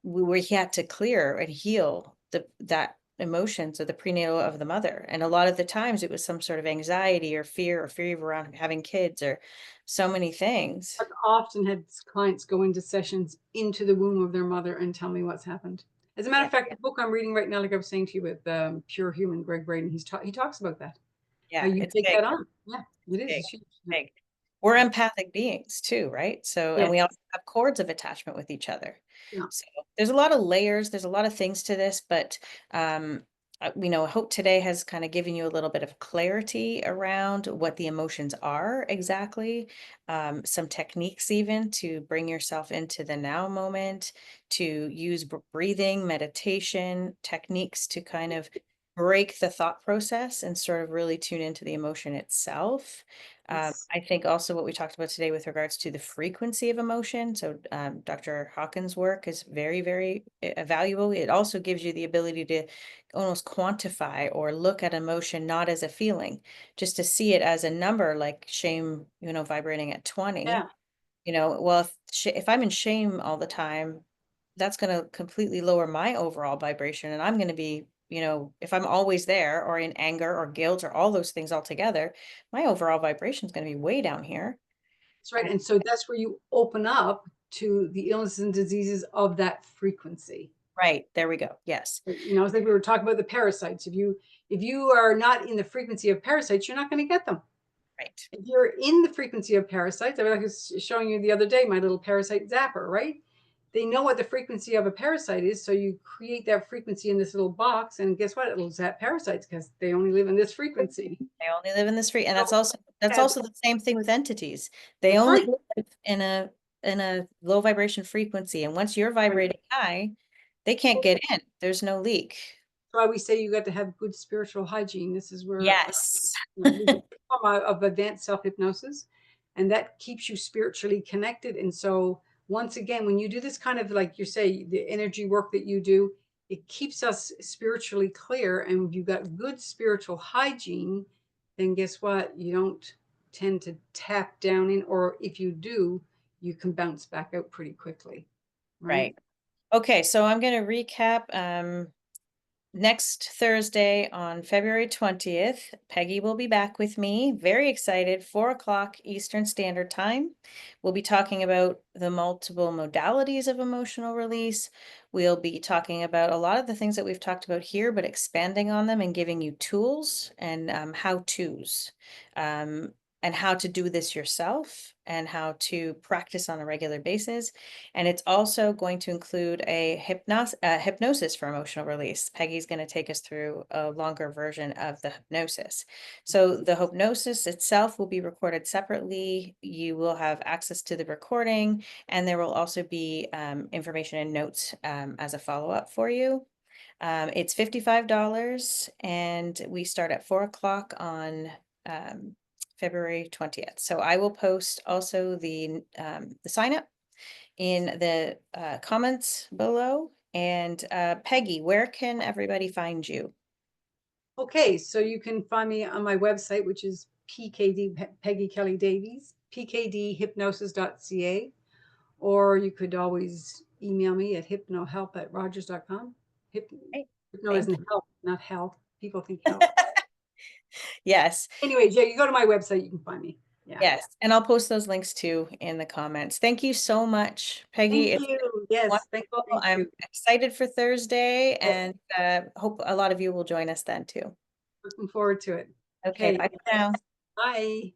we had to clear and heal that emotions of the prenatal of the mother. And a lot of the times it was some sort of anxiety or fear around having kids or so many things. I've often had clients go into sessions into the womb of their mother and tell me what's happened. As a matter Yeah. of fact, the book I'm reading right now, like I was saying to you with Pure Human, Greg Braden, he talks about that. How Yeah, you it's take big. that on. Yeah, it is. Big, It's huge. Yeah. big. We're Yeah. empathic beings too, right? So, and we Yes. also have cords of attachment with each other. Yeah. So there's a lot of layers, there's a lot of things to this, but I hope today has kind of given you a little bit of clarity around what the emotions are exactly, some techniques even to bring yourself into the now moment, to use breathing, meditation techniques to kind of break the thought process and sort of really tune into the emotion itself. Yes. I think also what we talked about today with regards to the frequency of emotion. So, Dr. Hawkins' work is very, very valuable. It also gives you the ability to almost quantify or look at emotion not as a feeling, just to see it as a number, like shame, vibrating at 20. Yeah. Well, if I'm in shame all the time, that's going to completely lower my overall vibration. And I'm going to be, if I'm always there or in anger or guilt or all those things all together, my overall vibration is going to be way down here. That's right. And so that's where you open up to the illnesses and diseases of that frequency. Right. There we go. Yes. It's like we were talking about the parasites. If you are not in the frequency of parasites, you're not going to get them. Right. If you're in the frequency of parasites, I was showing you the other day my little parasite zapper, right? They know what the frequency of a parasite is, so you create that frequency in this little box, and guess what? It'll zap parasites because they only live in this frequency. They only live in the street. And So, that's yeah, also the same thing with entities. They that's right. only live in a low vibration frequency. And once you're Right. vibrating high, they can't get in. There's no leak. That's why we say you got to have good spiritual hygiene. This is where Yes. there's a form of advanced self hypnosis, and that keeps you spiritually connected. And so, once again, when you do this kind of, like you say, the energy work that you do, it keeps us spiritually clear. And if you've got good spiritual hygiene, then guess what? You don't tend to tap down in, or if you do, you can bounce back out pretty quickly, right? Right. Okay, so I'm going to recap. Next Thursday on February 20th, Peggy will be back with me. Very excited, 4 o'clock Eastern Standard Time. We'll be talking about the multiple modalities of emotional release. We'll be talking about a lot of the things that we've talked about here, but expanding on them and giving you tools and how-tos. Um, and how to do this yourself and how to practice on a regular basis. And it's also going to include a hypnosis for emotional release. Peggy's going to take us through a longer version of the hypnosis. So the hypnosis itself will be recorded separately. You will have access to the recording, and there will also be information and notes as a follow-up for you. It's $55, and we start at 4 o'clock on February 20th. So I will post also the sign up in the comments below. And Peggy, where can everybody find you? Okay, so you can find me on my website, which is PKD, Peggy Kelly Davies, pkdhypnosis.ca, or you could always email me at hypnohelp@rogers.com. Great. Hypno Thank isn't you. help, not health. People think health. Yes, Anyway, yeah, you go to my website, you can find me. Yeah. yes. And I'll post those links too in the comments. Thank you so much, Peggy. Thank It's been you. Yes, wonderful. thank I'm you. excited for Thursday Yes, and hope a lot of you will join us then too. looking forward to it. Okay, Okay, bye for now. bye.